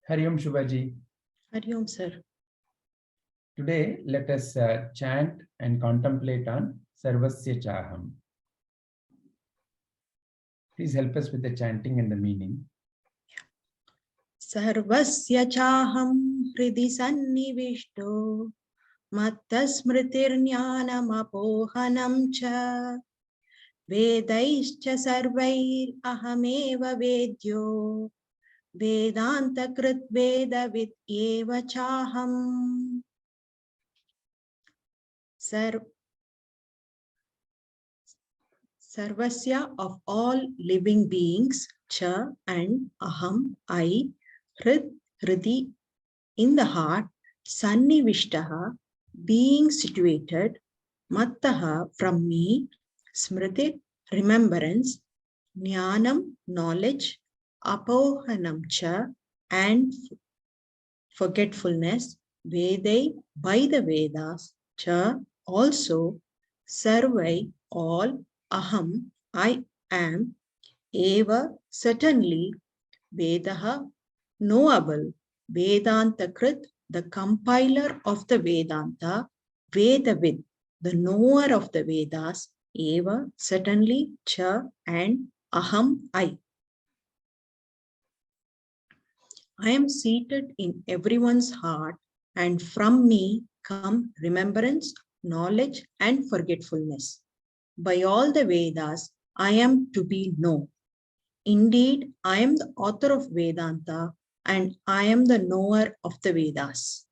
Hari Om Shubhaji. Hari Om, sir. Today, let us chant and contemplate on य-sarvasya caham. Please help us with the chanting and the meaning. Sarvasya caham hrdi sannivisto mattah smrtirjnanam apohanam cha vedais sarvair aham vedyo vedantakrd vedavid caham. Sarvasya of all living beings, cha and aham, I, hrdi in the heart, sannivistah being situated, mattah from me, smrtih remembrance, jnanam knowledge, apohanam cha and forgetfulness, vedai by the Vedas, cha also, sarvaih all, aham I am, eva certainly, vedah knowable, vedantakrd the compiler of the Vedanta, vedavid the knower of the Vedas, eva certainly, cha and aham I. I am seated in everyone's heart, and from me come remembrance, knowledge, and forgetfulness. By all the Vedas, I am to be known. Indeed, I am the author of Vedanta, and I am the knower of the Vedas.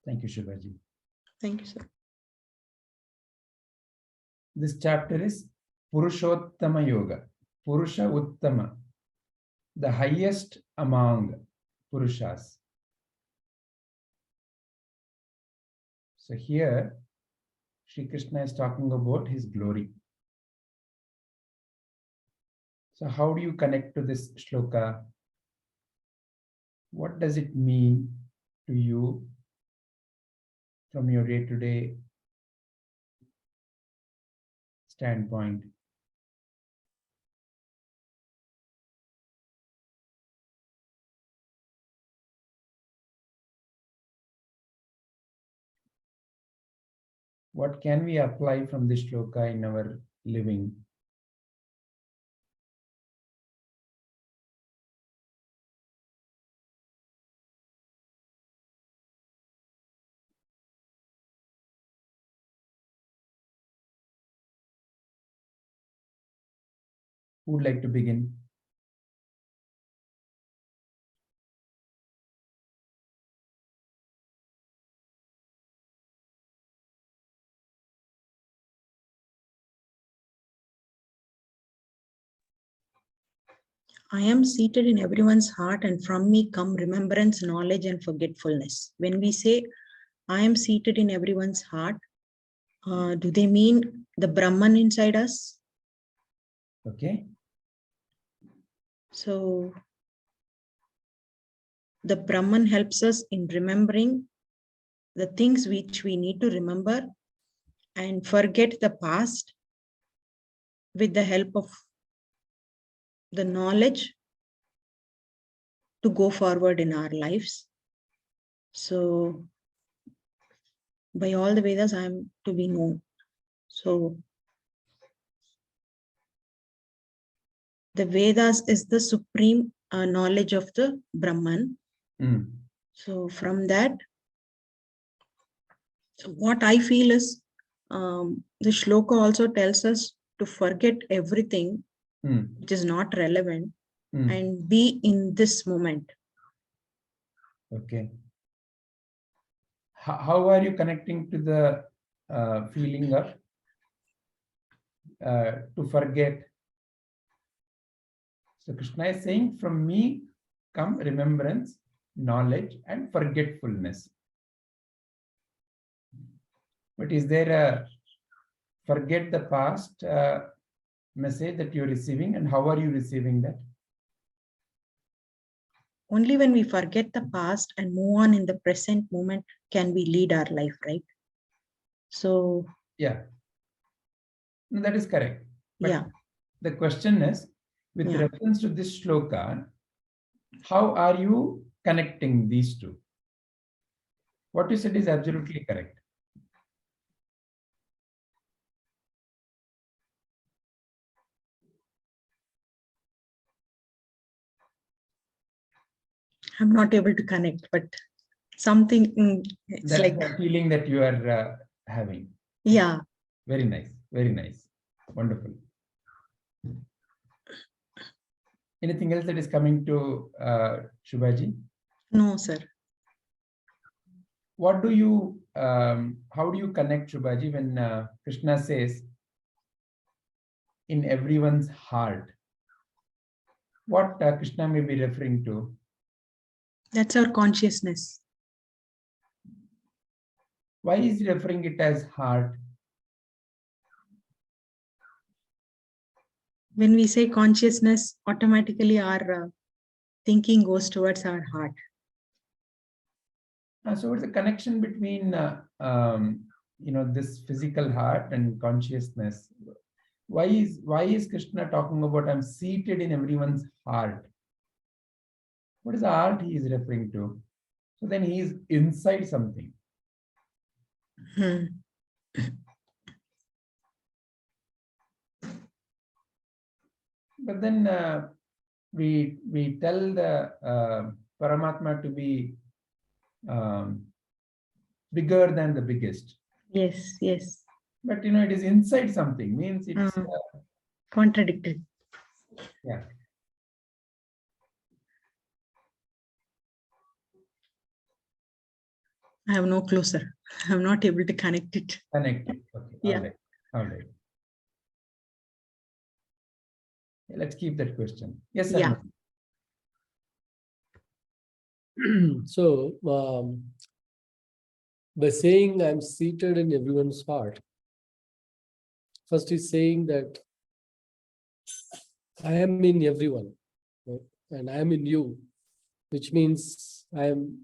Thank you, Shubhaji. Thank you, sir. This chapter is Purushottama Yoga. Purusha Uttama, the highest among Purushas. So here, Sri Krishna is talking about his glory. So how do you connect to this shloka? What does it mean to you from your day-to-day standpoint? What can we apply from this shloka in our living? Who would like to begin? I am seated in everyone's heart, and from me come remembrance, knowledge, and forgetfulness. When we say, I am seated in everyone's heart, do they mean the Brahman inside us? Okay. So, the Brahman helps us in remembering the things which we need to remember and forget the past with the help of the knowledge to go forward in our lives. So, by all the Vedas, I am to be known. So, the Vedas is the supreme knowledge of the Brahman. So, from that, what I feel is the shloka also tells us to forget everything which is not relevant and be in this moment. Okay. How are you connecting to the feeling of to forget? So Krishna is saying, from me come remembrance, knowledge, and forgetfulness. But is there a forget the past message that you're receiving, and how are you receiving that? Only when we forget the past and move on in the present moment can we lead our life, right? So yeah, no, that is correct. But yeah, the question is, with Yeah. reference to this shloka, how are you connecting these two? What you said is absolutely correct. I'm not able to connect, but something, it's That's like, the feeling that you are having. yeah. Very nice. Very nice. Wonderful. Anything else that is coming to Shubhaji? No, sir. What do you, how do you connect, Shubhaji, when Krishna says, in everyone's heart? What Krishna may be referring to? That's our consciousness. Why is he referring it as heart? When we say consciousness, automatically our thinking goes towards our heart. So it's a connection between, this physical heart and consciousness. Why is Krishna talking about I'm seated in everyone's heart? What is the heart he is referring to? So then he is inside something. Hmm. But then we tell the Paramatma to be bigger than the biggest. Yes, yes. But it is inside something, means it's Contradicted. yeah. I have no clue, sir. I'm not able to connect it. Connected. Okay. Yeah. All right. All right. Let's keep that question. Yes, sir. Yeah. So, by saying I'm seated in everyone's heart, first he's saying that I am in everyone, right? And I am in you, which means I am.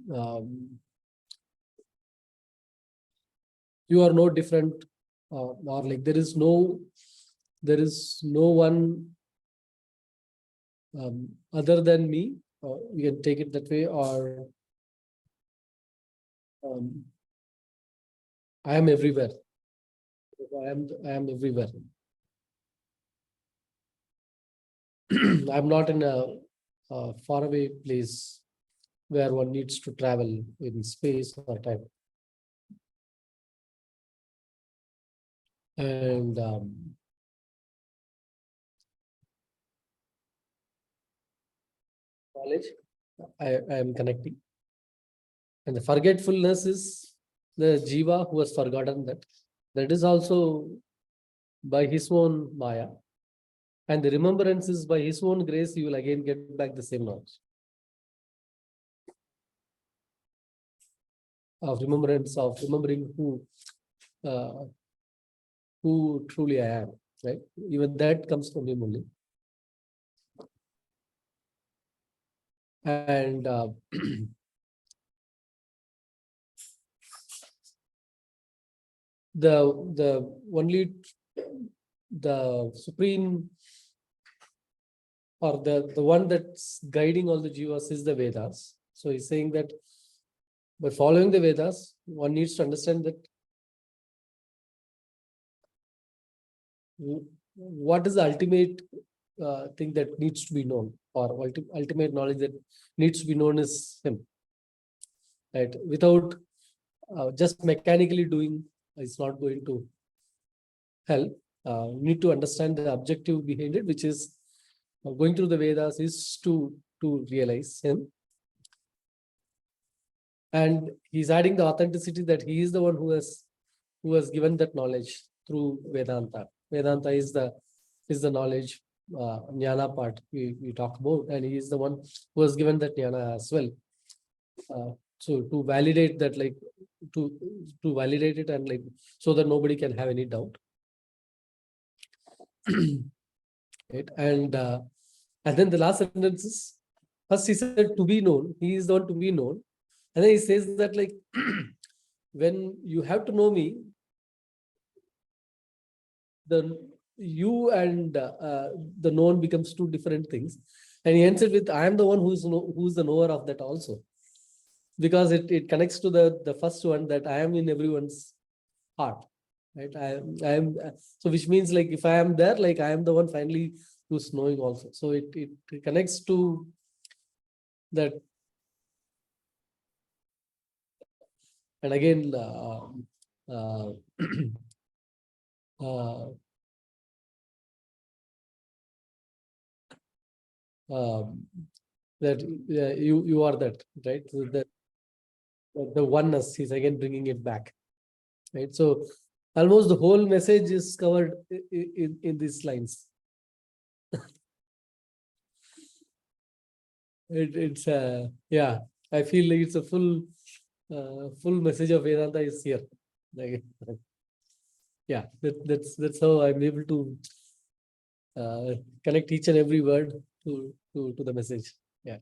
You are no different, or like there is no one other than me. We can take it that way, or I am everywhere. I am everywhere. I'm not in a faraway place where one needs to travel in space or time. And knowledge, I am connecting. And the forgetfulness is the jiva who has forgotten that. That is also by his own maya. And the remembrance is by his own grace, you will again get back the same knowledge. Of remembrance, of remembering who truly I am, right? Even that comes from him only. And the supreme, or the one that's guiding all the jivas is the Vedas. So he's saying that by following the Vedas, one needs to understand that what is the ultimate thing that needs to be known, or ultimate knowledge that needs to be known is him. Right? Without just mechanically doing, it's not going to help. You need to understand the objective behind it, which is going through the Vedas is to realize him. And he's adding the authenticity that he is the one who has given that knowledge through Vedanta. Vedanta is the knowledge, jnana part we talk about, and he is the one who has given that jnana as well. So to validate that, like to validate it, and like so that nobody can have any doubt. Right? And then the last sentence is, first he said to be known, he is the one to be known. And then he says that, like, when you have to know me, you and the known becomes two different things. And he ends it with, I am the one who's the knower of that also. Because it connects to the first one, that I am in everyone's heart. Right? I am, so which means like if I am there, like I am the one finally who's knowing also. So it connects to that. And again, uh, that you are that, right? So that the oneness is again bringing it back, right? So almost the whole message is covered in these lines. It's yeah, I feel like it's a full message of Vedanta is here. Like, yeah, that's how I'm able to connect each and every word to the message. Yeah.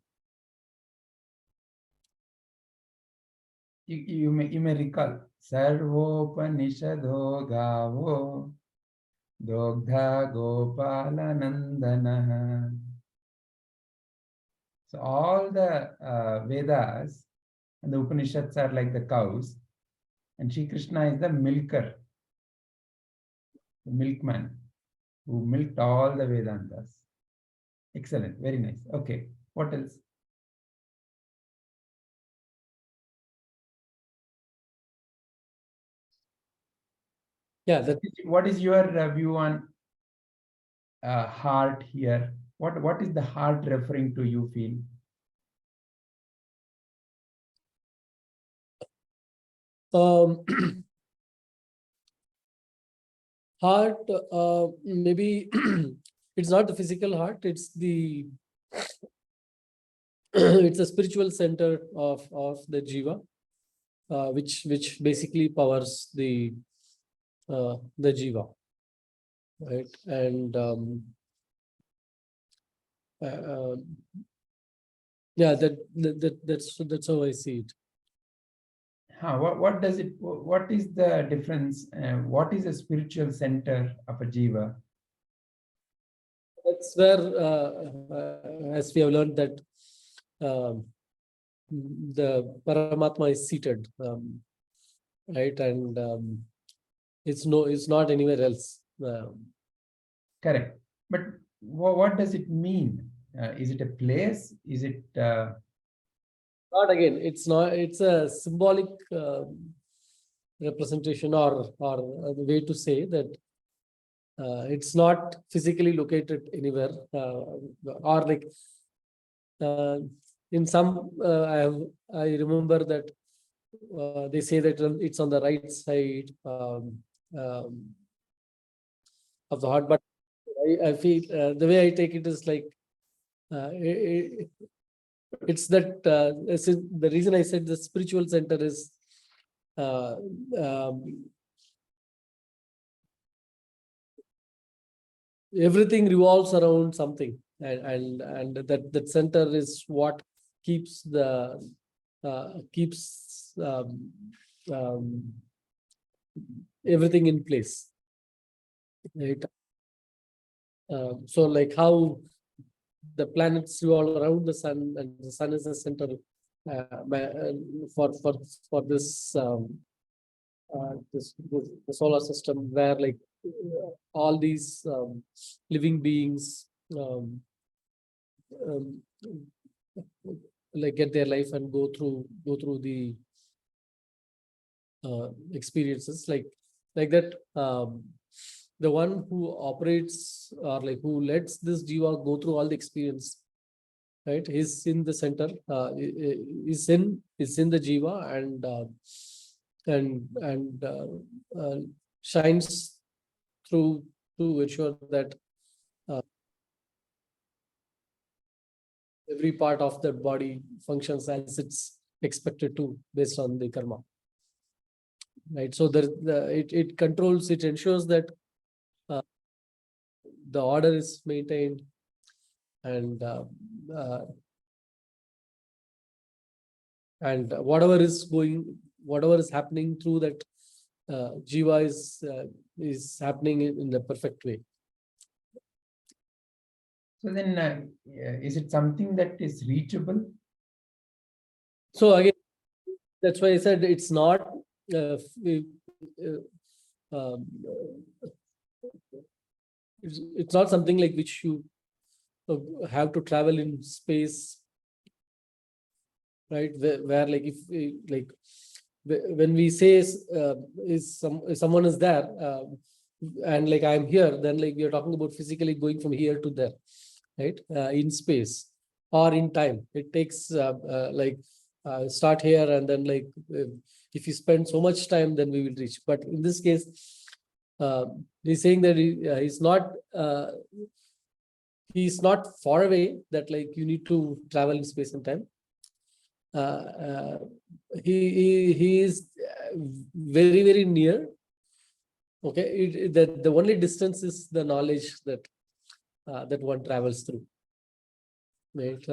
You may recall Sarvopanishadho Gavo Dogdha Gopala Nandana. So all the Vedas and the Upanishads are like the cows, and Sri Krishna is the milker, the milkman who milked all the Vedantas. Excellent, very nice. Okay, what else? Yeah, that What is your view on heart here? What is the heart referring to, you feel? heart, maybe it's not the physical heart, it's the it's a spiritual center of the jiva, which basically powers the jiva, right? And yeah, that's how I see it. What does it? What is the difference? What is a spiritual center of a jiva? That's where, as we have learned, that the Paramatma is seated, right? And it's not anywhere else. Correct. But what does it mean? Is it a place? Is it? Not again. It's not. It's a symbolic representation, or the way to say that. It's not physically located anywhere, or like in some. I remember that they say that it's on the right side of the heart, but I feel the way I take it is like it's that the reason I said the spiritual center is everything revolves around something, and that center is what keeps the everything in place, right? So like how the planets revolve around the sun, and the sun is the center for this the solar system, where like all these living beings like get their life and go through the experiences like that. The one who operates, or like who lets this jiva go through all the experience, right? He's in the center, is in the jiva, and shines through to ensure that every part of that body functions as it's expected to, based on the karma, right? So it controls, it ensures that the order is maintained, and whatever is happening through that jiva is happening in the perfect way. So then, is it something that is reachable? So again, that's why I said it's not it's not something like which you have to travel in space, right? Where like if like when we say is someone is there and like I'm here, then like we are talking about physically going from here to there, right? In space or in time. It takes start here and then like if you spend so much time, then we will reach. But in this case, he's saying that he's not far away, that like you need to travel in space and time. He is very, very near. Okay, the only distance is the knowledge that that one travels through. Right,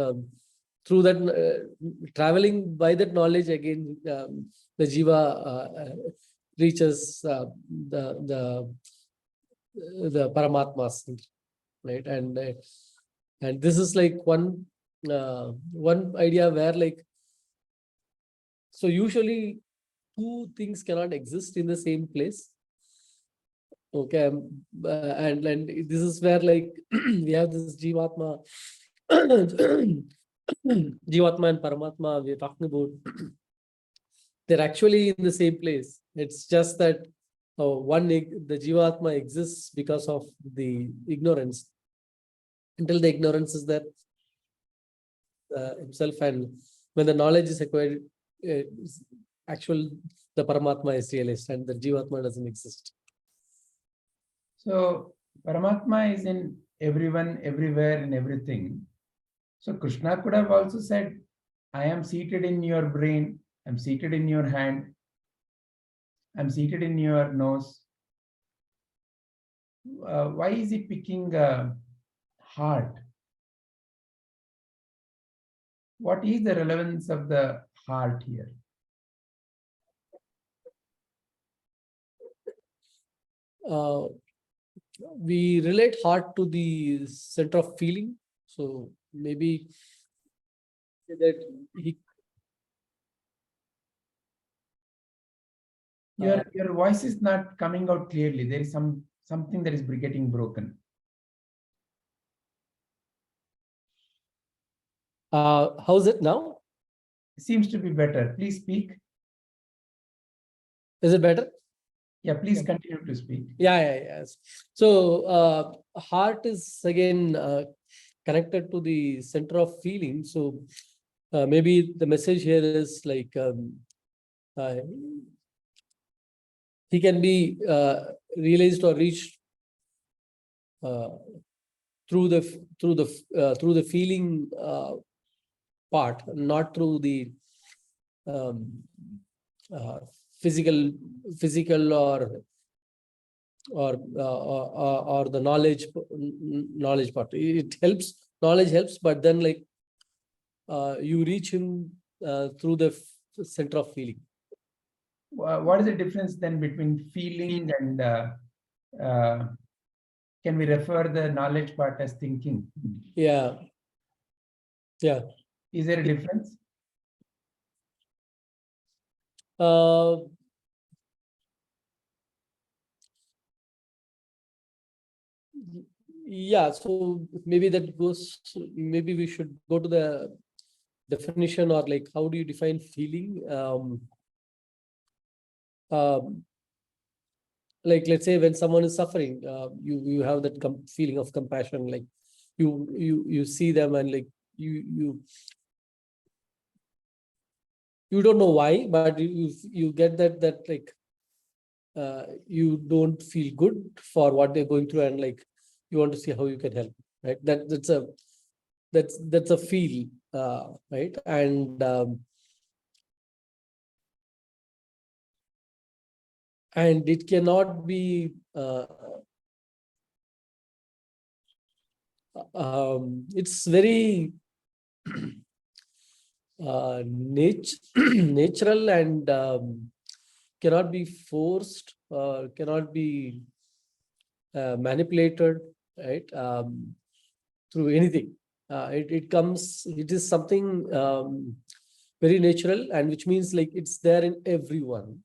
through that traveling by that knowledge again, the jiva reaches the Paramatma, right? And this is like one idea where like, so usually two things cannot exist in the same place. Okay, and this is where like we have this Jivatma, Jivatma and Paramatma we're talking about. They're actually in the same place. It's just that the Jivatma exists because of the ignorance. Until the ignorance is there himself, and when the knowledge is acquired, the Paramatma is realized and the Jivatma doesn't exist. So Paramatma is in everyone, everywhere, and everything. So Krishna could have also said, I am seated in your brain, I'm seated in your hand, I'm seated in your nose. Why is he picking heart? What is the relevance of the heart here? We relate heart to the center of feeling. So maybe that he. Your voice is not coming out clearly. There is something that is getting broken. How's it now? It seems to be better. Please speak. Is it better? Yeah, please continue to speak. Yes. So heart is again connected to the center of feeling. So maybe the message here is like he can be realized or reached through the feeling part, not through the physical or the knowledge part. It helps, knowledge helps, but then like you reach him through the center of feeling. What is the difference then between feeling and can we refer the knowledge part as thinking? Yeah. Is there a difference? Yeah, so maybe maybe we should go to the definition, or like how do you define feeling? Like let's say when someone is suffering, you have that feeling of compassion, like you see them and like you don't know why, but you get that like you don't feel good for what they're going through, and like you want to see how you can help, right? That's a feel, right? And it cannot be it's very natural and cannot be forced, cannot be manipulated, right? through anything. It comes, it is something very natural, and which means like it's there in everyone,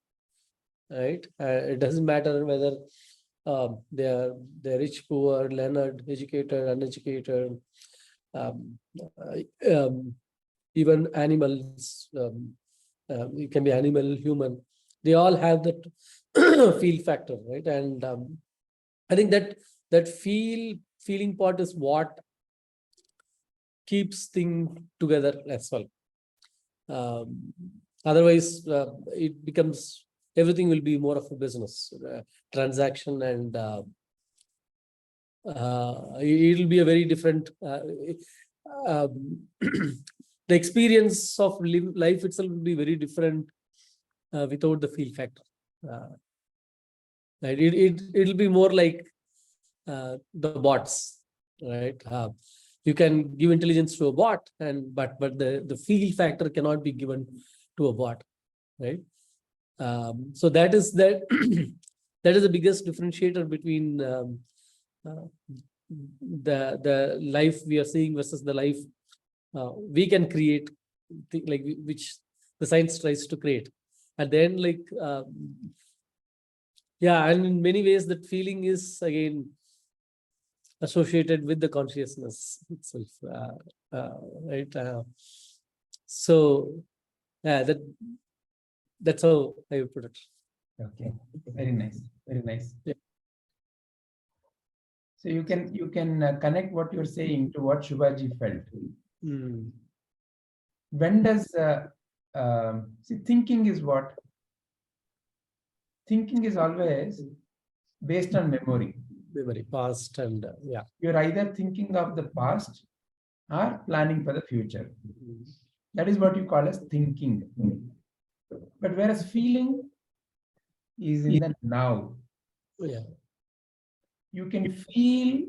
right? It doesn't matter whether they're rich, poor, learned, educated, uneducated, um, even animals. It can be animal, human. They all have that feel factor, right? And I think that feeling part is what keeps things together as well. Otherwise, it becomes, everything will be more of a business transaction, and it will be a very different. The experience of life itself will be very different without the feel factor. Right? It'll be more like the bots, right? You can give intelligence to a bot, and but the feel factor cannot be given to a bot, right? So that is that that is the biggest differentiator between the life we are seeing versus the life we can create, like which the science tries to create. And then like yeah, and in many ways that feeling is again associated with the consciousness itself, right? So yeah, that's how I would put it. Okay, very nice, very nice. Yeah. So you can connect what you're saying to what Shubhaji felt. When does see, thinking is what? Thinking is always based on memory. Memory, past, and yeah. You're either thinking of the past or planning for the future. That is what you call as thinking. But whereas feeling is in the now. Yeah. You can feel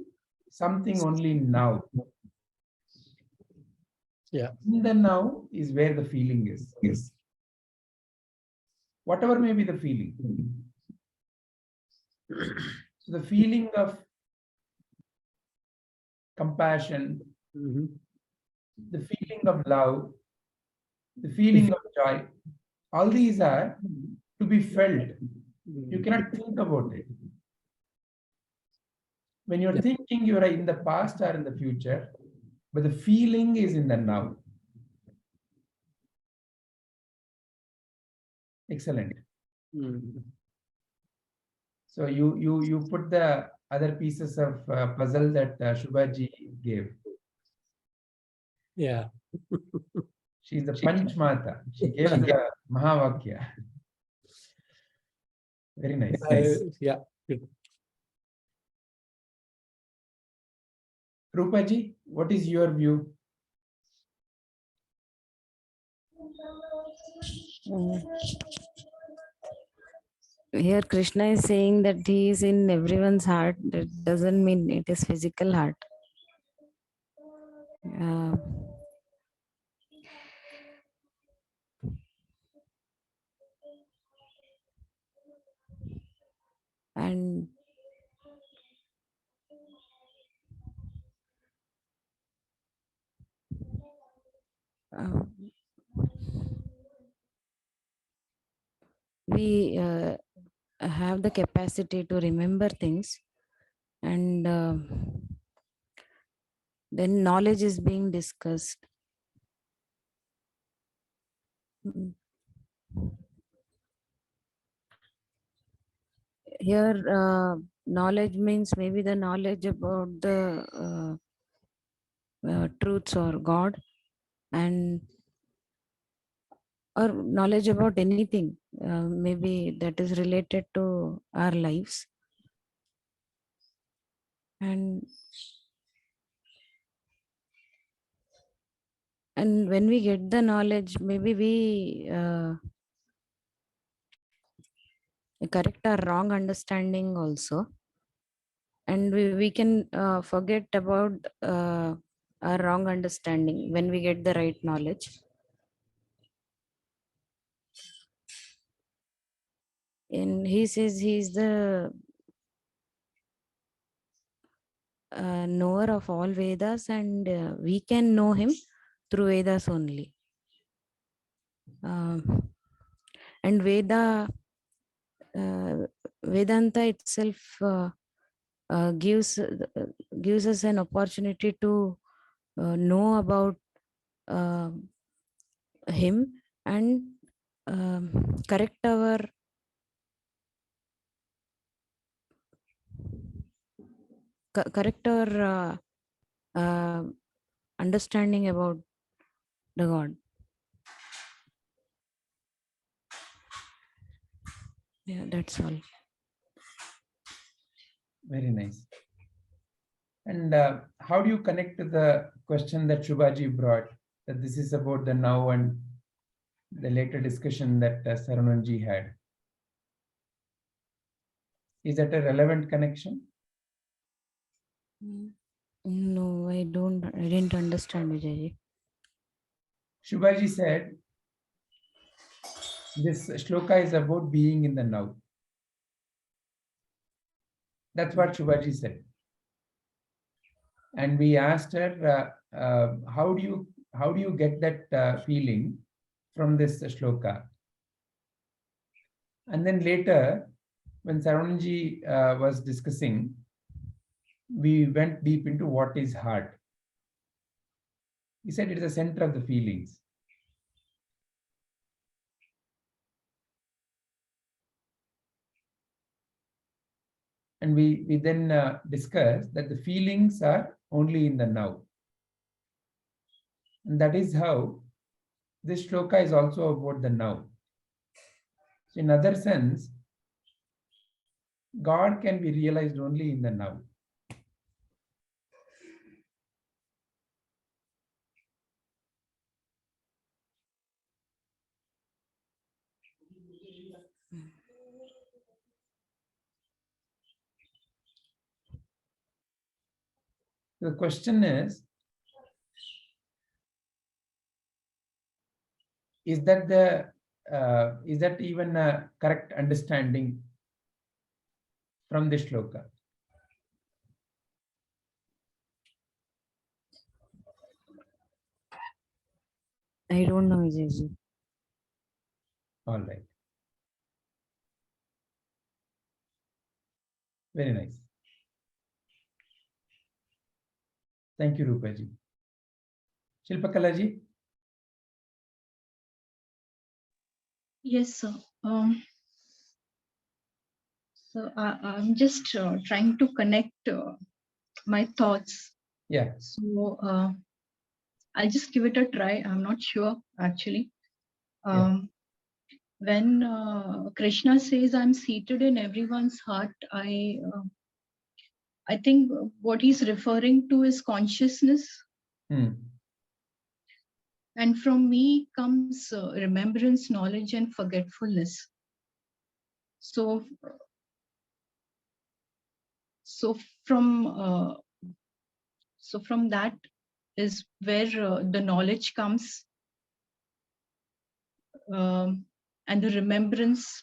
something only now. Yeah. In the now is where the feeling is. Yes. Whatever may be the feeling. So the feeling of compassion, the feeling of love, the feeling of joy, all these are to be felt. You cannot think about it. When you're thinking, you're in the past or in the future, but the feeling is in the now. Excellent. So you put the other pieces of puzzle that Shubhaji gave. Yeah. She's the Panch Mata. She gave the Mahavakya. Very nice. Yeah. Good. Rupaji, what is your view? Here Krishna is saying that he is in everyone's heart. That doesn't mean it is physical heart. And we have the capacity to remember things, and then knowledge is being discussed. Here knowledge means maybe the knowledge about the truths or God, and or knowledge about anything, maybe that is related to our lives. And when we get the knowledge, maybe we correct our wrong understanding also, and we can forget about our wrong understanding when we get the right knowledge. And he says he is the knower of all Vedas, and we can know him through Vedas only. And Vedanta itself gives us an opportunity to know about him and correct our understanding about the God. Yeah, that's all. Very nice. And how do you connect to the question that Shubhaji brought, that this is about the now and the later discussion that Sarananji had? Is that a relevant connection? No, I didn't understand, Vijay. Shubhaji said, this shloka is about being in the now. That's what Shubhaji said. And we asked her, how do you get that feeling from this shloka? And then later, when Sarananji was discussing, we went deep into what is heart. He said it is the center of the feelings. And we then discussed that the feelings are only in the now. And that is how this shloka is also about the now. So in other sense, God can be realized only in the now. The question is that even a correct understanding from this shloka? I don't know, Vijay. All right. Very nice. Thank you, Rupaji. Shilpakalaji? Yes, sir. So I'm just trying to connect my thoughts. Yeah. So I'll just give it a try. I'm not sure actually. When Krishna says I'm seated in everyone's heart, I think what he's referring to is consciousness. And from me comes remembrance, knowledge, and forgetfulness. So from that is where the knowledge comes, and the remembrance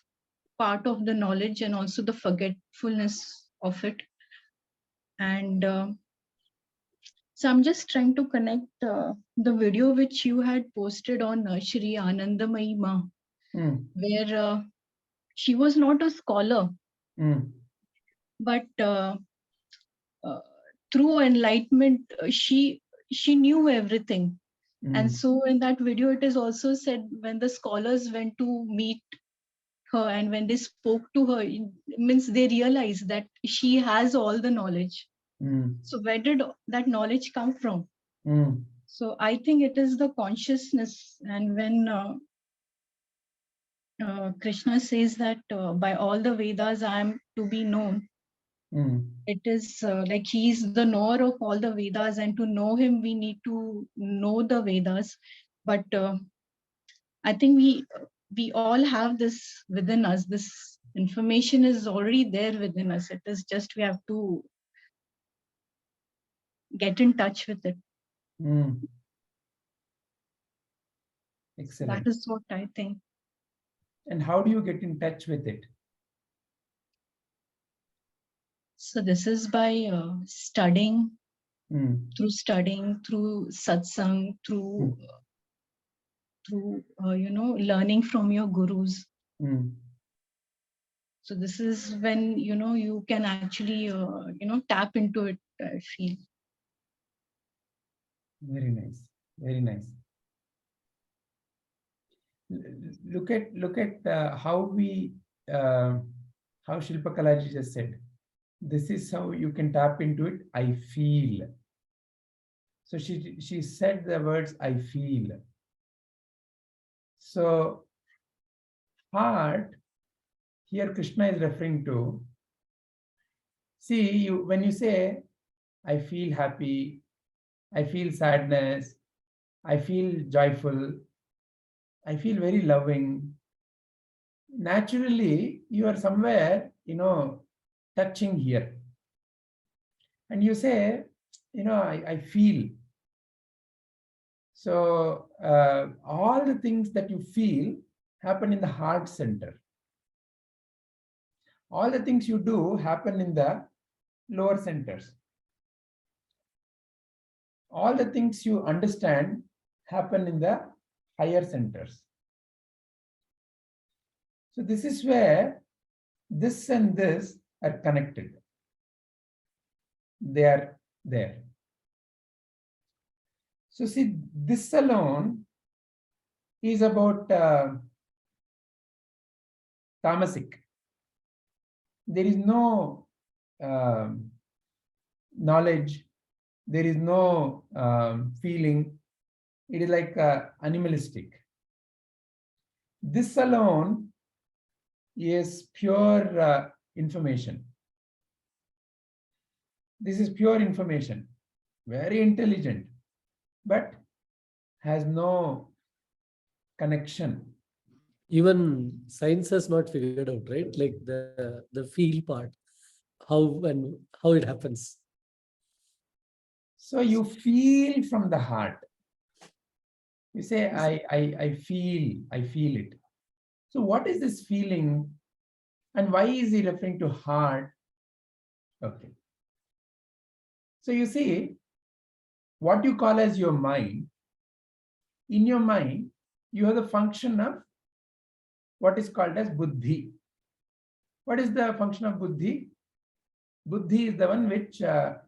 part of the knowledge, and also the forgetfulness of it. And so I'm just trying to connect the video which you had posted on Shri Anandamayi Ma, where she was not a scholar, but through enlightenment, she knew everything. And so in that video, it is also said when the scholars went to meet her and when they spoke to her, it means they realized that she has all the knowledge. So where did that knowledge come from? So I think it is the consciousness. And when Krishna says that by all the Vedas I am to be known, it is like he's the knower of all the Vedas, and to know him we need to know the Vedas. But I think we all have this within us. This information is already there within us. It is just we have to get in touch with it. Excellent. That is what I think. And how do you get in touch with it? So this is by studying, Mm. through satsang, through learning from your gurus. Mm. So this is when you can actually tap into it, I feel. Very nice. Very nice. Look at how how Shilpa Kalaji just said. This is how you can tap into it. I feel. So she said the words I feel. So heart, here Krishna is referring to. See, when you say I feel happy, I feel sadness, I feel joyful, I feel very loving. Naturally, you are somewhere, touching here. And you say, I feel. So all the things that you feel happen in the heart center. All the things you do happen in the lower centers. All the things you understand happen in the higher centers. So this is where this and this are connected. They are there. So see, this alone is about tamasic. There is no knowledge. There is no feeling. It is like animalistic. This alone is pure information. This is pure information, very intelligent, but has no connection. Even science has not figured out, right? Like the feel part, how it happens. So you feel from the heart. You say, I feel it. So what is this feeling? And why is he referring to heart? Okay. So you see, what you call as your mind, in your mind, you have the function of what is called as buddhi. What is the function of buddhi? Buddhi is the one which, yeah,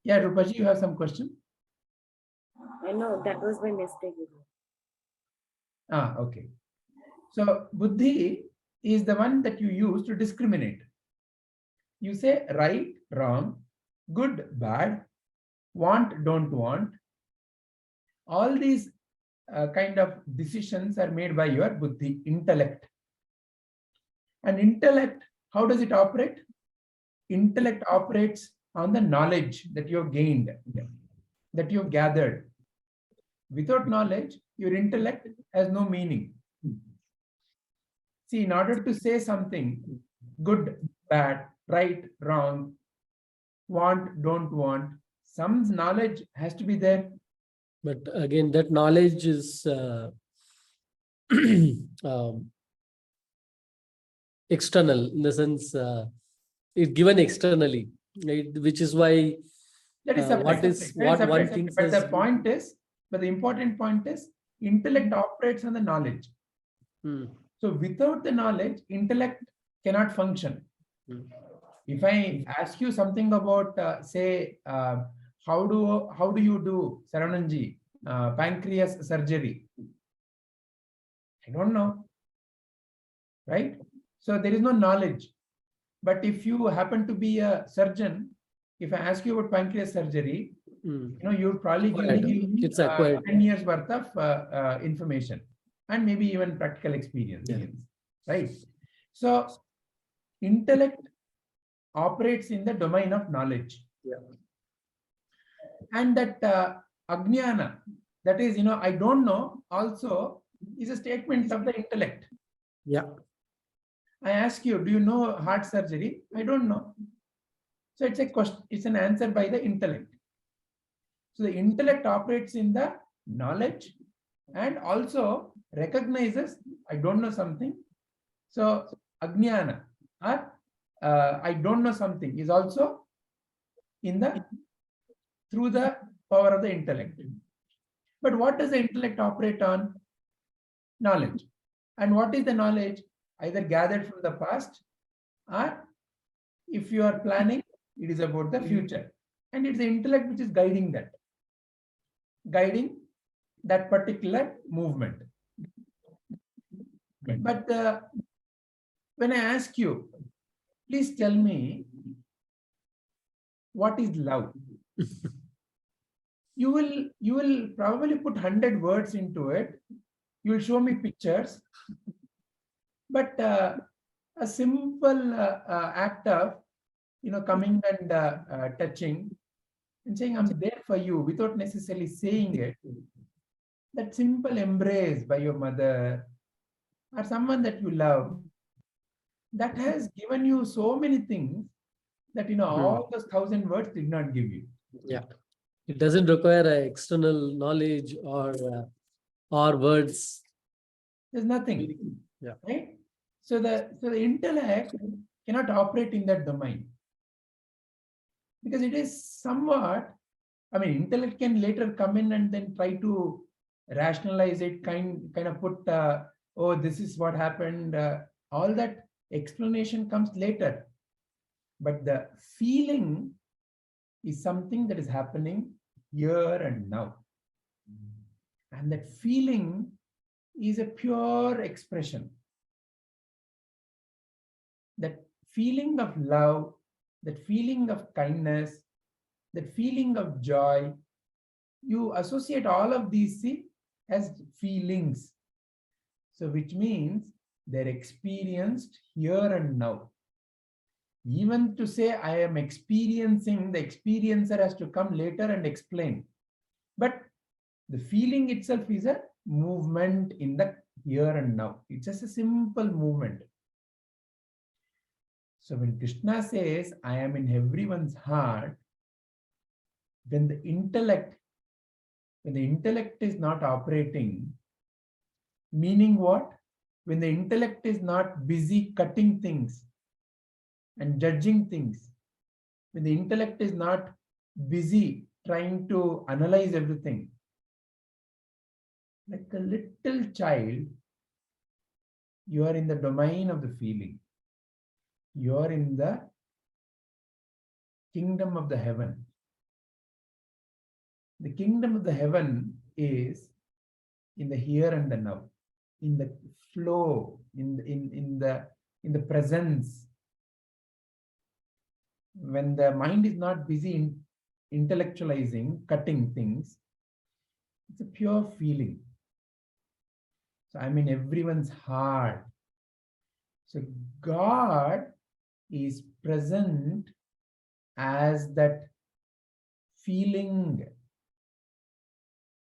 Rupaji, you have some question? I know, that was my mistake. Okay. So buddhi is the one that you use to discriminate. You say right, wrong, good, bad, want, don't want. All these kind of decisions are made by your buddhi, intellect. And intellect, how does it operate? Intellect operates on the knowledge that you have gained, that you have gathered. Without knowledge, your intellect has no meaning. See, in order to say something, good, bad, right, wrong, want, don't want, some knowledge has to be there. But again, that knowledge is external, in the sense it's given externally, right? Which is why That is separate. one thinks. But the point is, but the important point is, intellect operates on the knowledge. So without the knowledge, intellect cannot function. If I ask you something about, say, how do you do, Saravananji, pancreas surgery? I don't know, right? So there is no knowledge. But if you happen to be a surgeon, if I ask you about pancreas surgery, you would probably give me 10 years worth of information and maybe even practical experience, right? So intellect operates in the domain of knowledge. And that ajnana, that is, I don't know, also is a statement of the intellect. I ask you, do you know heart surgery? I don't know. So it's a question, it's an answer by the intellect. So the intellect operates in the knowledge and also recognizes, I don't know something. So ajnana or I don't know something is also through the power of the intellect. But what does the intellect operate on? Knowledge. And what is the knowledge? Either gathered from the past, or if you are planning, it is about the future. And it's the intellect which is guiding that particular movement. But when I ask you, please tell me, what is love? You will probably put 100 words into it. You will show me pictures. But a simple act of coming and touching and saying, I'm there for you, without necessarily saying it. That simple embrace by your mother or someone that you love, that has given you so many things that all those 1,000 words did not give you. Yeah, it doesn't require external knowledge or words. There's nothing. Yeah. Right? So the intellect cannot operate in that domain, because it is somewhat, intellect can later come in and then try to rationalize it, kind of put, oh, this is what happened. All that explanation comes later. But the feeling is something that is happening here and now. And that feeling is a pure expression. That feeling of love, that feeling of kindness, that feeling of joy, you associate all of these as feelings. So which means they're experienced here and now. Even to say I am experiencing, the experiencer has to come later and explain. But the feeling itself is a movement in the here and now. It's just a simple movement. So when Krishna says, I am in everyone's heart, then the intellect is not operating, meaning what? When the intellect is not busy cutting things and judging things, when the intellect is not busy trying to analyze everything, like a little child, you are in the domain of the feeling. You are in the kingdom of the heaven. The kingdom of the heaven is in the here and the now, in the flow, in the presence. When the mind is not busy intellectualizing, cutting things, it's a pure feeling. So I'm in everyone's heart. So God is present as that feeling.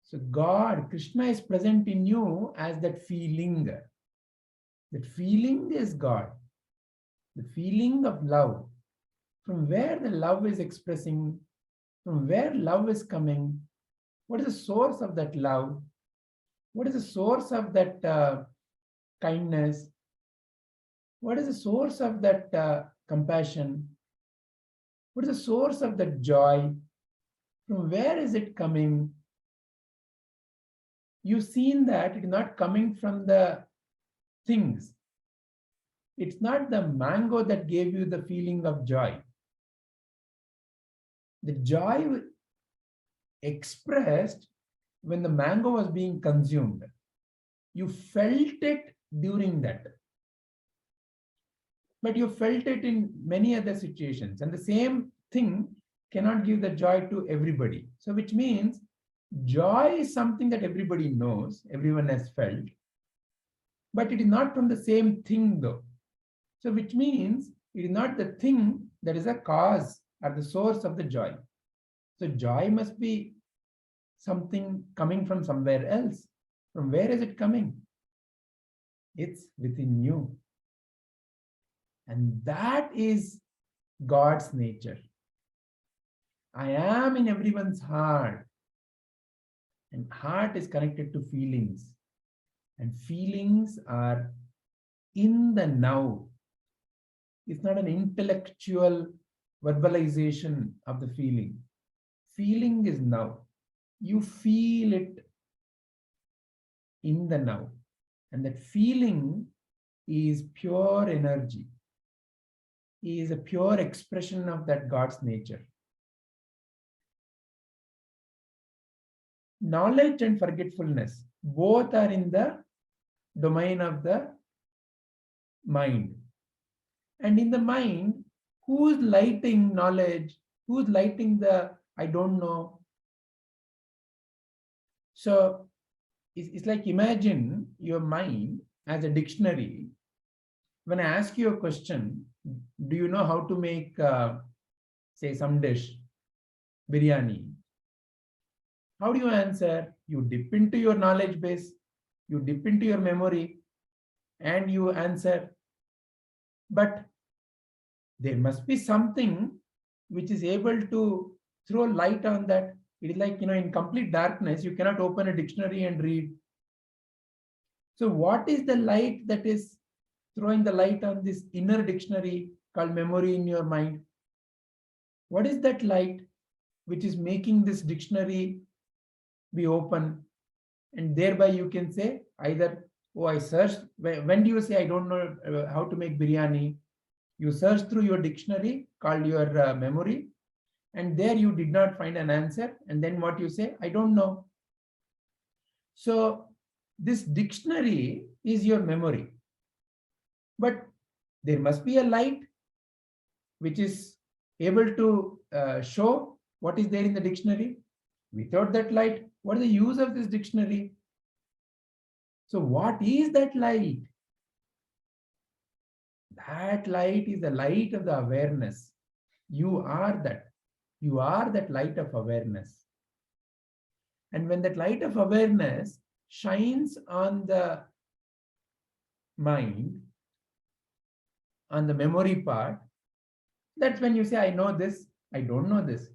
So God, Krishna is present in you as that feeling. That feeling is God. The feeling of love. From where the love is expressing, from where love is coming, what is the source of that love? What is the source of that kindness? What is the source of that compassion? What is the source of that joy? From where is it coming? You've seen that it is not coming from the things. It's not the mango that gave you the feeling of joy. The joy expressed when the mango was being consumed. You felt it during that. But you felt it in many other situations. And the same thing cannot give the joy to everybody. So which means joy is something that everybody knows, everyone has felt. But it is not from the same thing though. So which means it is not the thing that is a cause or the source of the joy. So joy must be something coming from somewhere else. From where is it coming? It's within you. And that is God's nature. I am in everyone's heart. And heart is connected to feelings. And feelings are in the now. It's not an intellectual verbalization of the feeling. Feeling is now. You feel it in the now. And that feeling is pure energy. Is a pure expression of that God's nature. Knowledge and forgetfulness, both are in the domain of the mind. And in the mind, who's lighting knowledge? Who's lighting the I don't know? So it's like, imagine your mind as a dictionary. When I ask you a question, do you know how to make, say, some dish, biryani? How do you answer? You dip into your knowledge base, you dip into your memory, and you answer. But there must be something which is able to throw light on that. It is like, in complete darkness, you cannot open a dictionary and read. So what is the light that is throwing the light on this inner dictionary called memory in your mind? What is that light which is making this dictionary be open? And thereby you can say either, oh, I searched. When do you say, I don't know how to make biryani? You search through your dictionary called your memory, and there you did not find an answer. And then what you say? I don't know. So this dictionary is your memory. But there must be a light which is able to show what is there in the dictionary. Without that light, what is the use of this dictionary? So what is that light? That light is the light of the awareness. You are that. You are that light of awareness. And when that light of awareness shines on the mind, on the memory part, that's when you say, I know this, I don't know this.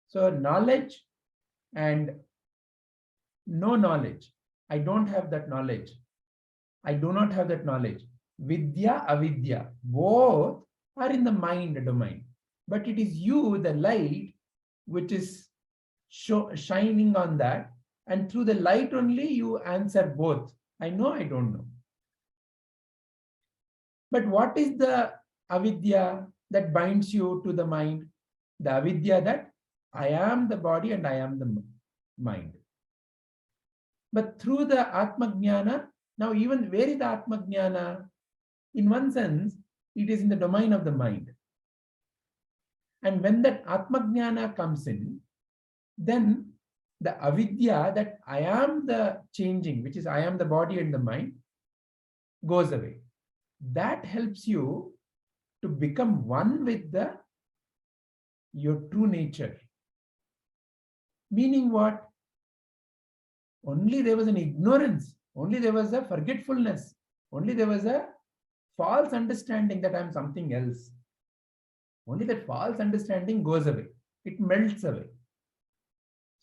So knowledge and no knowledge. I don't have that knowledge. I do not have that knowledge. Vidya, avidya, both are in the mind domain. But it is you, the light, which is shining on that. And through the light only you answer both. I know, I don't know. But what is the avidya that binds you to the mind? The avidya that I am the body and I am the mind. But through the Atma-jnana, now even where is the Atma-jnana? In one sense, it is in the domain of the mind. And when that Atma-jnana comes in, then the avidya that I am the changing, which is I am the body and the mind, goes away. That helps you to become one with your true nature. Meaning what? Only there was an ignorance, only there was a forgetfulness, only there was a false understanding that I am something else. Only that false understanding goes away. It melts away.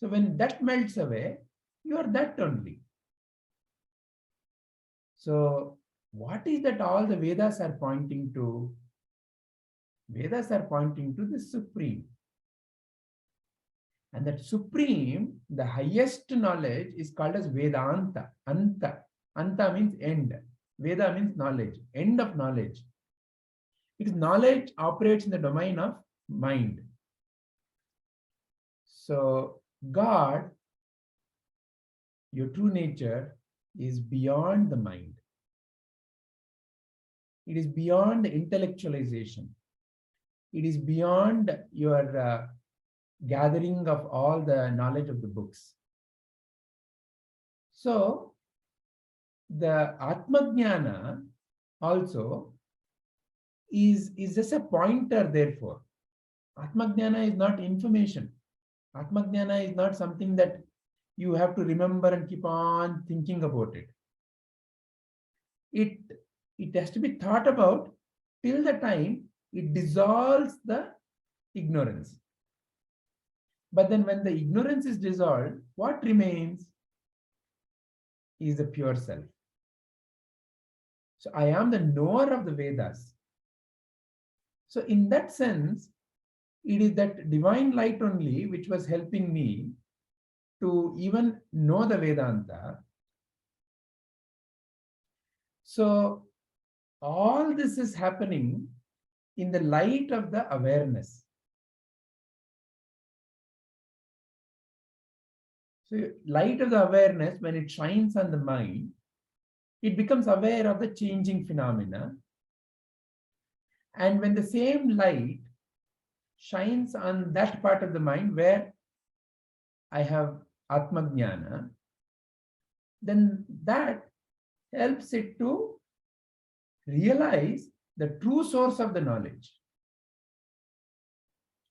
So when that melts away, you are that only. So what is that all the Vedas are pointing to? Vedas are pointing to the Supreme. And that Supreme, the highest knowledge, is called as Vedanta. Anta. Anta means end. Veda means knowledge. End of knowledge. Because knowledge operates in the domain of mind. So God, your true nature, is beyond the mind. It is beyond intellectualization. It is beyond your gathering of all the knowledge of the books. So the Atma-jnana also is just a pointer, therefore. Atma-jnana is not information. Atma-jnana is not something that you have to remember and keep on thinking about it. It has to be thought about till the time it dissolves the ignorance. But then when the ignorance is dissolved, what remains is the pure self. So I am the knower of the Vedas. So in that sense, it is that divine light only which was helping me to even know the Vedanta. So all this is happening in the light of the awareness. So light of the awareness, when it shines on the mind, it becomes aware of the changing phenomena. And when the same light shines on that part of the mind where I have Atma-jnana, then that helps it to realize the true source of the knowledge.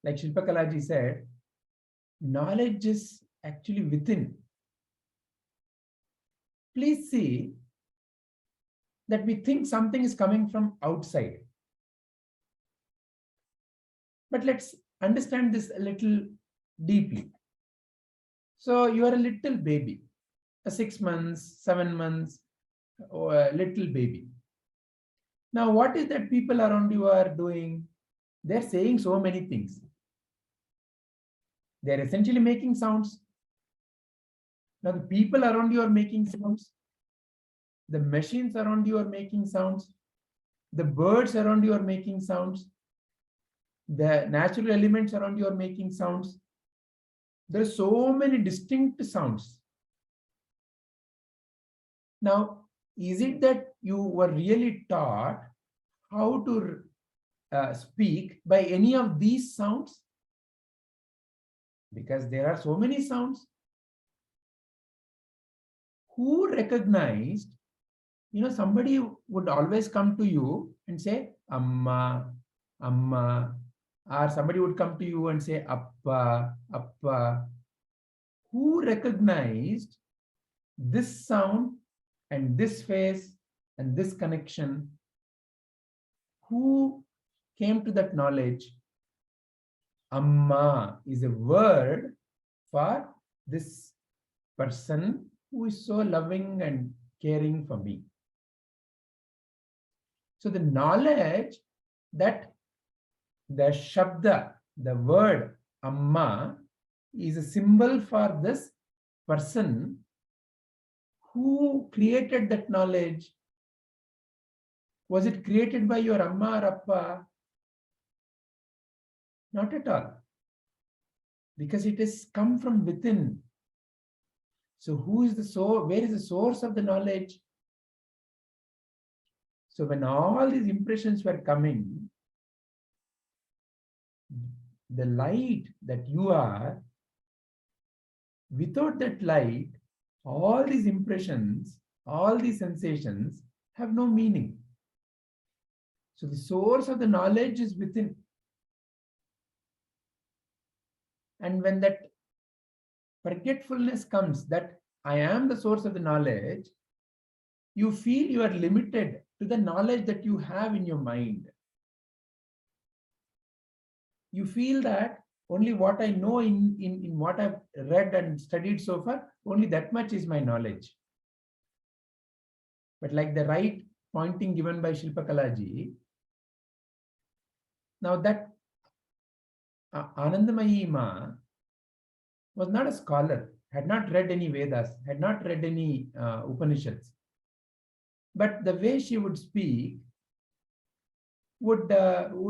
Like Shilpakalaji said, knowledge is actually within. Please see that we think something is coming from outside. But let's understand this a little deeply. So you are a little baby, a 6 months, 7 months, or a little baby. Now, what is that people around you are doing? They're saying so many things. They're essentially making sounds. Now, the people around you are making sounds. The machines around you are making sounds. The birds around you are making sounds. The natural elements around you are making sounds. There are so many distinct sounds. Now, is it that you were really taught how to speak by any of these sounds? Because there are so many sounds. Who recognized, somebody would always come to you and say, Amma, Amma, or somebody would come to you and say, Appa, Appa. Who recognized this sound and this face and this connection? Who came to that knowledge? Amma is a word for this person who is so loving and caring for me. So the knowledge that the Shabda, the word Amma, is a symbol for this person who created that knowledge. Was it created by your Amma or Appa? Not at all. Because it has come from within. So who is the source? Where is the source of the knowledge? So when all these impressions were coming, the light that you are, without that light, all these impressions, all these sensations have no meaning. So the source of the knowledge is within. And when that forgetfulness comes, that I am the source of the knowledge, you feel you are limited to the knowledge that you have in your mind. You feel that only what I know in what I've read and studied so far, only that much is my knowledge. But like the right pointing given by Shilpakalaji, now that Anandamayi Ma was not a scholar, had not read any Vedas, had not read any Upanishads. But the way she would speak would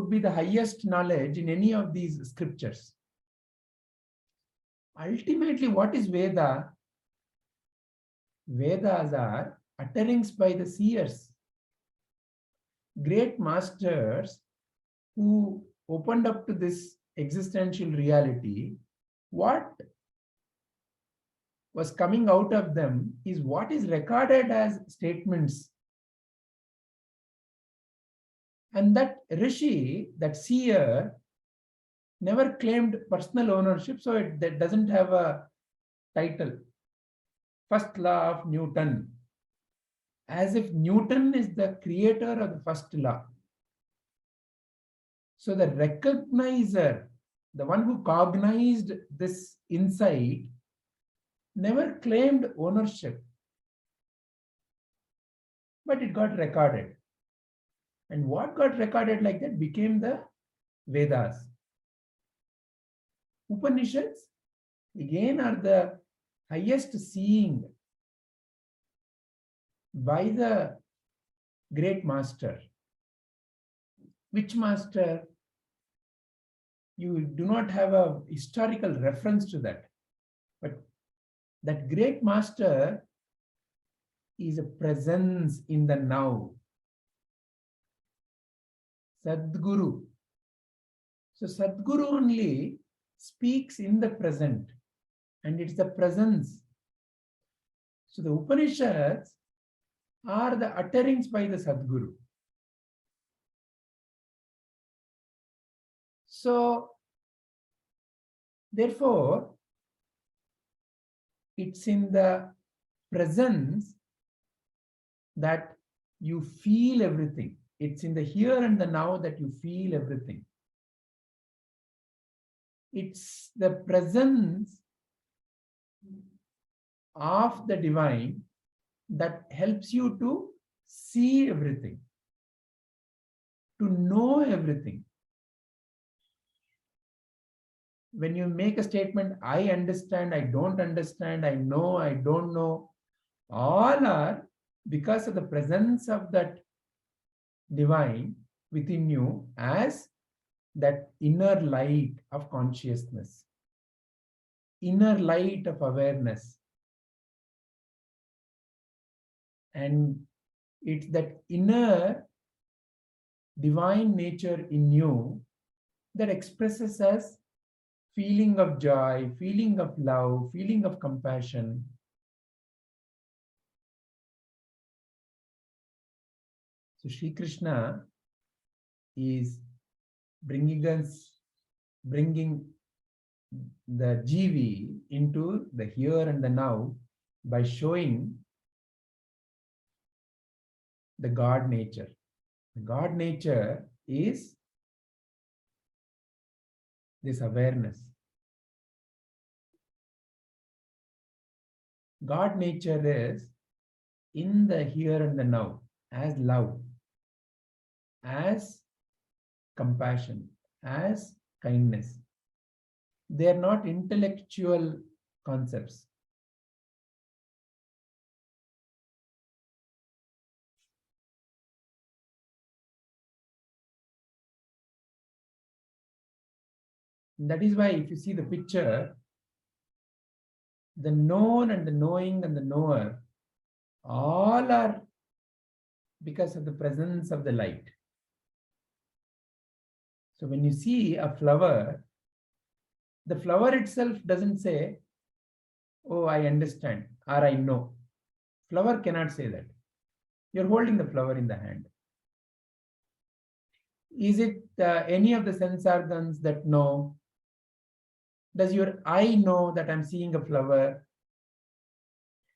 be the highest knowledge in any of these scriptures. Ultimately, what is Veda? Vedas are utterings by the seers, great masters who opened up to this existential reality. What was coming out of them is what is recorded as statements. And that Rishi, that seer, never claimed personal ownership, so that doesn't have a title. First law of Newton, as if Newton is the creator of the first law. So the recognizer, the one who cognized this insight, never claimed ownership, but it got recorded. And what got recorded like that became the Vedas. Upanishads, again, are the highest seeing by the great master. Which master? You do not have a historical reference to that. But that great master is a presence in the now. Sadguru. So Sadguru only speaks in the present, and it's the presence. So the Upanishads are the utterings by the Sadguru. So therefore, it's in the presence that you feel everything. It's in the here and the now that you feel everything. It's the presence of the divine that helps you to see everything, to know everything. When you make a statement, I understand, I don't understand, I know, I don't know, all are because of the presence of that divine within you as that inner light of consciousness, inner light of awareness. And it's that inner divine nature in you that expresses as feeling of joy, feeling of love, feeling of compassion. So Sri Krishna is bringing the Jivi into the here and the now by showing the God nature. The God nature is this awareness. God nature is in the here and the now as love, as compassion, as kindness. They are not intellectual concepts. That is why if you see the picture, the known and the knowing and the knower, all are because of the presence of the light. So when you see a flower, the flower itself doesn't say, oh, I understand or I know. Flower cannot say that. You're holding the flower in the hand. Is it any of the sense organs that know? Does your eye know that I'm seeing a flower?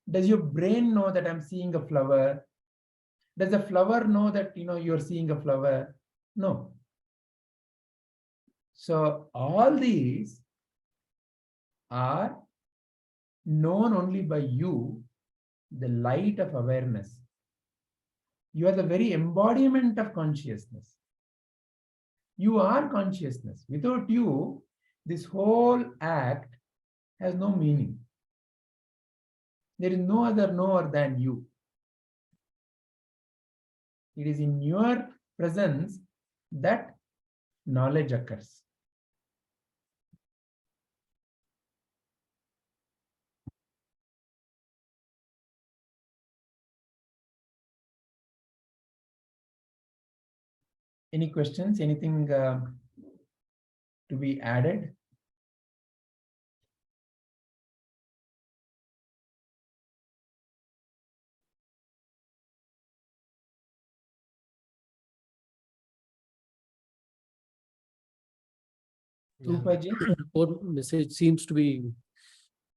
Does your brain know that I'm seeing a flower? Does the flower know that you're seeing a flower? No. So all these are known only by you, the light of awareness. You are the very embodiment of consciousness. You are consciousness. Without you, this whole act has no meaning. There is no other knower than you. It is in your presence that knowledge occurs. Any questions? Anything to be added? Rupaji? Our message seems to be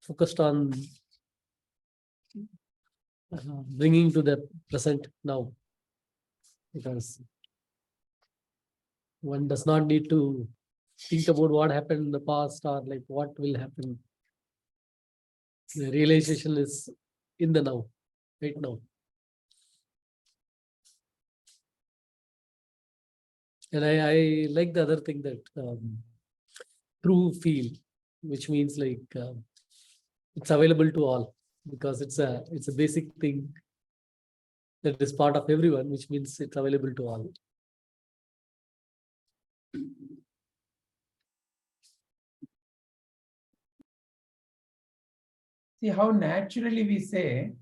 focused on bringing to the present now, because one does not need to think about what happened in the past or like what will happen. The realization is in the now, right now. And I like the other thing that true feel, which means like it's available to all, because it's a basic thing that is part of everyone, which means it's available to all. See how naturally we say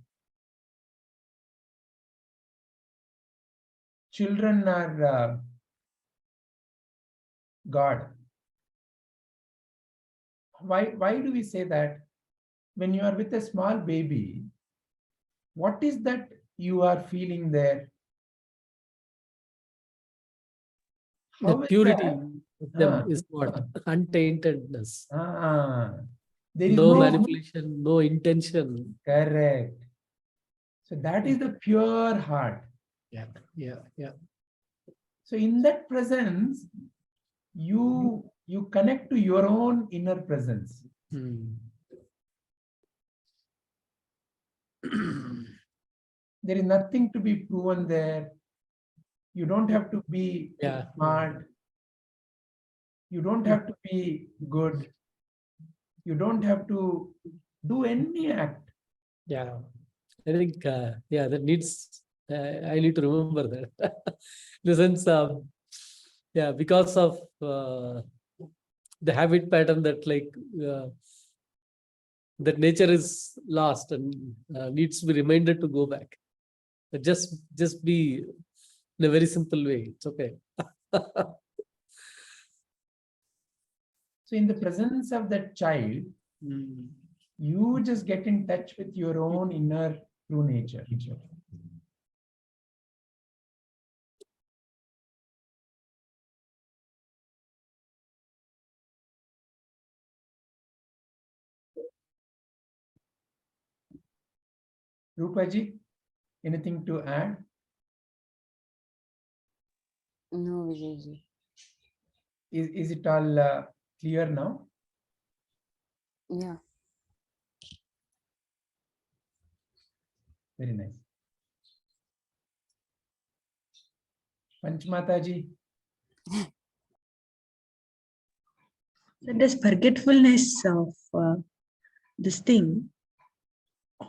children are God. Why do we say that? When you are with a small baby, what is that you are feeling there? The How is purity that? of them is what? Untaintedness. There is No manipulation, no intention. Correct. So that is the pure heart. Yeah. So in that presence, you connect to your own inner presence. There is nothing to be proven there. You don't have to be smart. You don't have to be good. You don't have to do any act. Yeah. I think, that needs, I need to remember that. In the sense, because of the habit pattern that that nature is lost and needs to be reminded to go back. But just be in a very simple way. It's okay. So in the presence of that child, you just get in touch with your own inner true nature. Rupaji, anything to add? No, Vijayji. Is it all clear now? Yeah. Very nice. Panchmataji. So this forgetfulness of this thing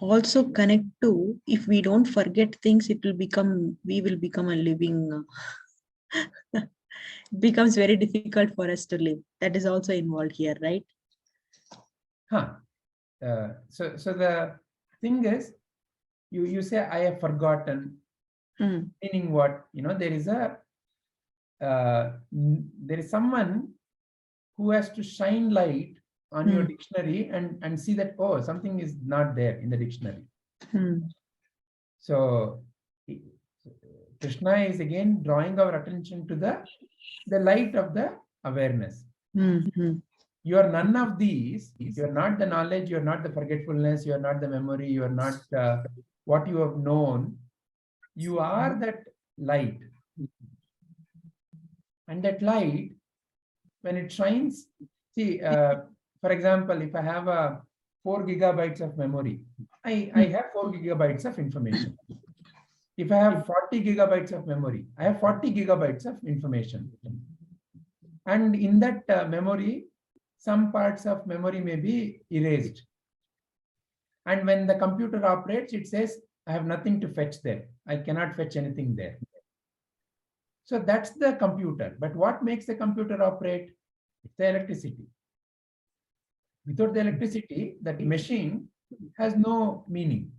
also connect to, if we don't forget things, we will become a living, becomes very difficult for us to live. That is also involved here, right? So the thing is, you say I have forgotten, meaning what? There is someone who has to shine light on your dictionary and see that, oh, something is not there in the dictionary. So Krishna is again drawing our attention to the light of the awareness. You are none of these. You are not the knowledge, you are not the forgetfulness, you are not the memory, you are not what you have known. You are that light. And that light, when it shines, see, for example, if I have 4 gigabytes of memory, I have 4 gigabytes of information. If I have 40 gigabytes of memory, I have 40 gigabytes of information. And in that memory, some parts of memory may be erased. And when the computer operates, it says, I have nothing to fetch there. I cannot fetch anything there. So that's the computer. But what makes the computer operate? It's the electricity. Without the electricity, that machine has no meaning.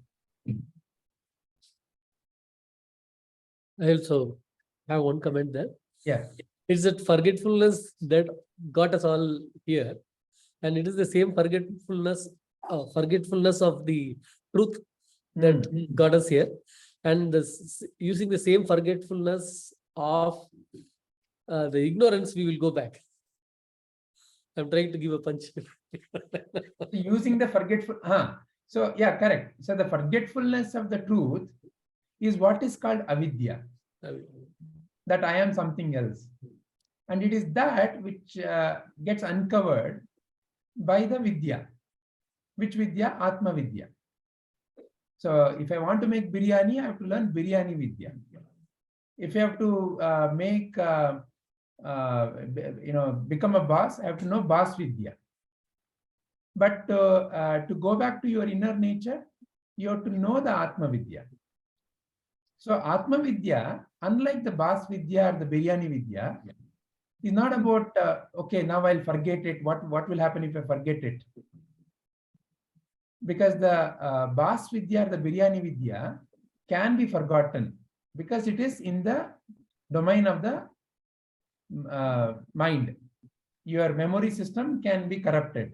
I also have one comment there. Yeah. It's that forgetfulness that got us all here. And it is the same forgetfulness of the truth that got us here. And using the same forgetfulness of the ignorance, we will go back. I'm trying to give a punch. Using the forgetful. So yeah, correct. So the forgetfulness of the truth is what is called avidya. That I am something else. And it is that which gets uncovered by the vidya. Which vidya? Atma vidya. So if I want to make biryani, I have to learn biryani vidya. If I have to make become a boss, I have to know boss vidya. But to go back to your inner nature, you have to know the Atma Vidya. So Atma Vidya, unlike the boss vidya or the biryani vidya, is not about, okay, now I'll forget it. What will happen if I forget it? Because the boss vidya or the biryani vidya can be forgotten because it is in the domain of the mind. Your memory system can be corrupted.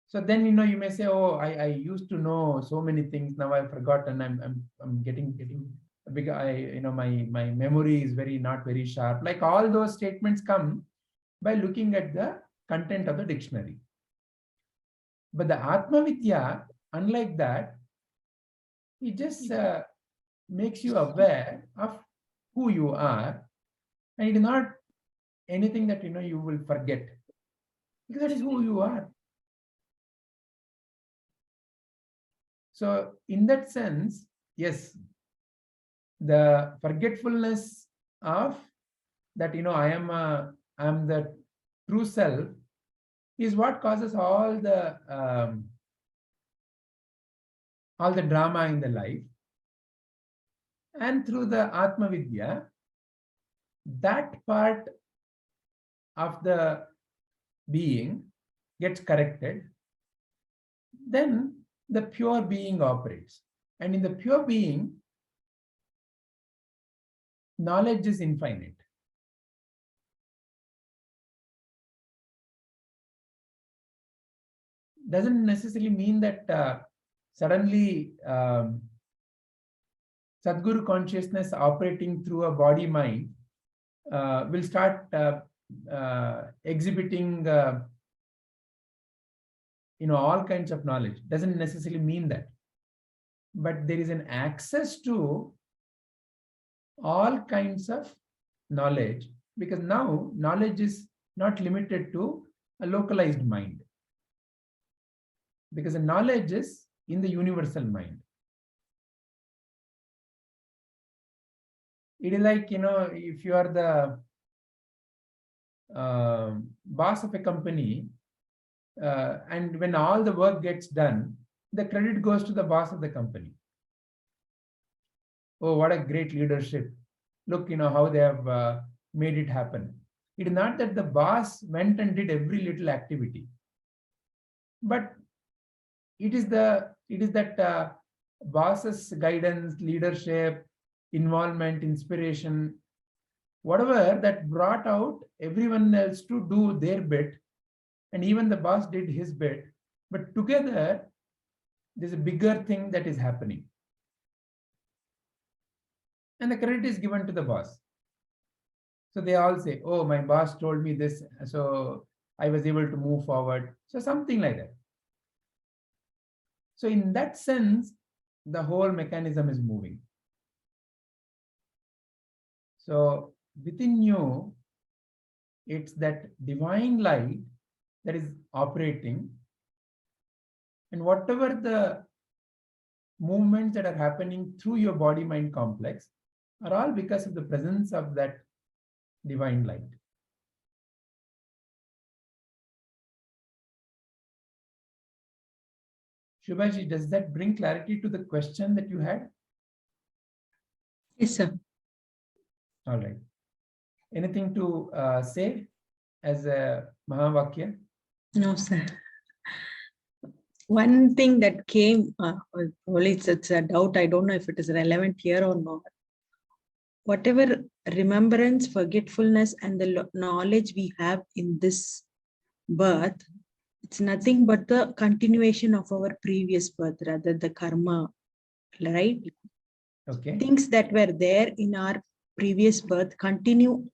So then, you may say, oh, I used to know so many things. Now I've forgotten. I'm getting big. My memory is not very sharp. Like all those statements come by looking at the content of the dictionary. But the Atma Vidya, unlike that, it just makes you aware of who you are, and it is not anything that you will forget, because that is who you are. So in that sense, yes, the forgetfulness of that, I am the true self, is what causes all the drama in the life. And through the Atma Vidya, that part of the being gets corrected. Then the pure being operates. And in the pure being, knowledge is infinite. Doesn't necessarily mean that suddenly Sadguru consciousness operating through a body-mind will start exhibiting all kinds of knowledge. Doesn't necessarily mean that. But there is an access to all kinds of knowledge, because now knowledge is not limited to a localized mind, because the knowledge is in the universal mind. It is like, if you are the boss of a company, and when all the work gets done, the credit goes to the boss of the company. Oh, what a great leadership. Look, how they have made it happen. It is not that the boss went and did every little activity, but it is that boss's guidance, leadership, involvement, inspiration, whatever that brought out everyone else to do their bit, and even the boss did his bit, but together there's a bigger thing that is happening, and the credit is given to the boss. So they all say, oh, my boss told me this, so I was able to move forward. So something like that. So in that sense, the whole mechanism is moving. So within you, it's that divine light that is operating, and whatever the movements that are happening through your body-mind complex are all because of the presence of that divine light. Shubhaji, does that bring clarity to the question that you had? Yes, sir. All right. Anything to say as a Mahavakya? No, sir. One thing that came, only it's a doubt. I don't know if it is relevant here or not. Whatever remembrance, forgetfulness, and the knowledge we have in this birth, it's nothing but the continuation of our previous birth, rather the karma, right? Okay. Things that were there in our previous birth continue,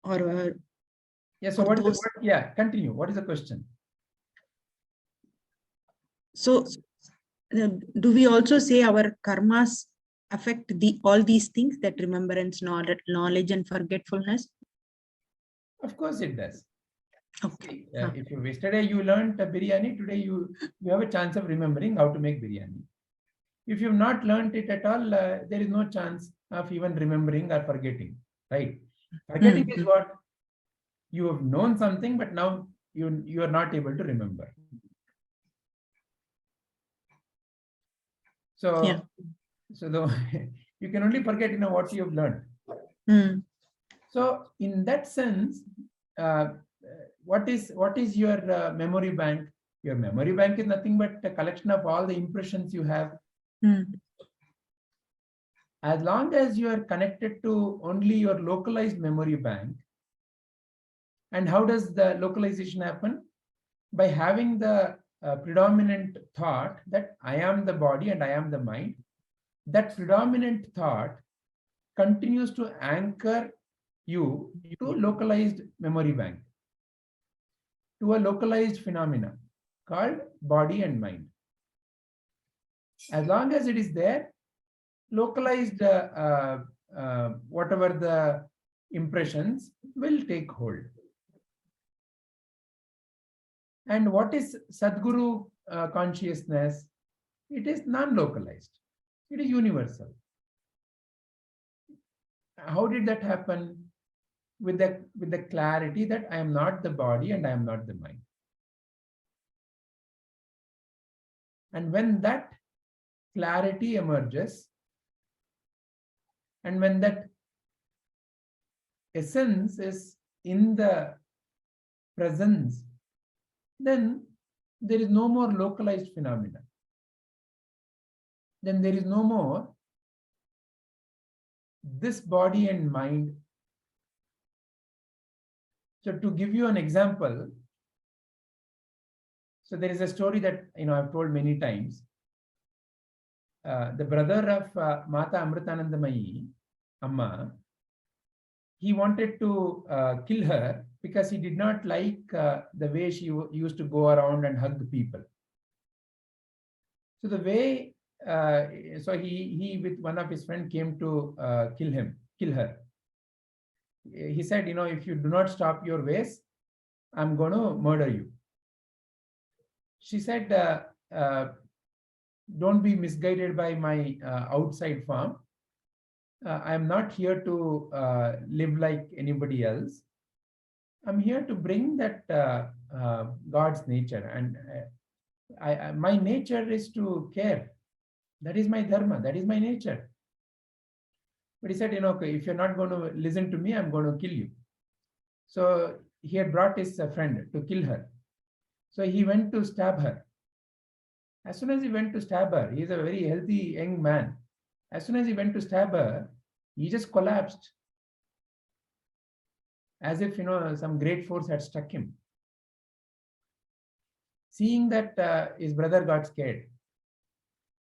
or Yeah. So or what is the those- word? Yeah. Continue. What is the question? so do we also say our karmas affect all these things, that remembrance, knowledge, and forgetfulness? Of course it does. Okay. If yesterday you learned biryani, today you have a chance of remembering how to make biryani. If you've not learned it at all, there is no chance of even remembering or forgetting, right? Forgetting is what? You have known something, but now you are not able to remember. So, you can only forget what you have learned. So, in that sense, what is your memory bank? Your memory bank is nothing but a collection of all the impressions you have. As long as you are connected to only your localized memory bank, and how does the localization happen? By having the predominant thought that I am the body and I am the mind. That predominant thought continues to anchor you to localized memory bank, to a localized phenomena called body and mind. As long as it is there, localized whatever the impressions will take hold. And what is Sadguru consciousness? It is non-localized. It is universal. How did that happen? With the clarity that I am not the body and I am not the mind. And when that clarity emerges, and when that essence is in the presence, then there is no more localized phenomena. Then there is no more this body and mind. So to give you an example, so there is a story that I've told many times. The brother of Mata Amritanandamayi, Amma, he wanted to kill her because he did not like the way she used to go around and hug the people. So the way, so he with one of his friends came to kill her. He said, if you do not stop your ways, I'm going to murder you. She said, don't be misguided by my outside form. I am not here to live like anybody else. I'm here to bring that God's nature, and my nature is to care. That is my dharma. That is my nature. But he said, if you're not going to listen to me, I'm going to kill you. So he had brought his friend to kill her. So he went to stab her. As soon as he went to stab her, he is a very healthy young man. As soon as he went to stab her, he just collapsed. As if, some great force had struck him. Seeing that, his brother got scared.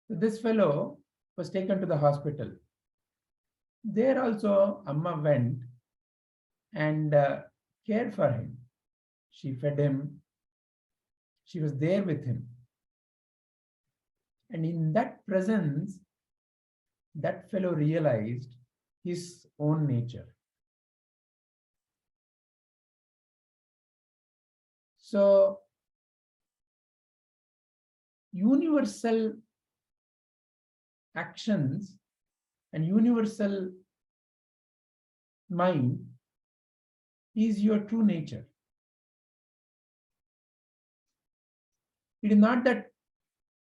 So this fellow was taken to the hospital. There also, Amma went and cared for him. She fed him. She was there with him. And in that presence, that fellow realized his own nature. So, universal actions and universal mind is your true nature. It is not that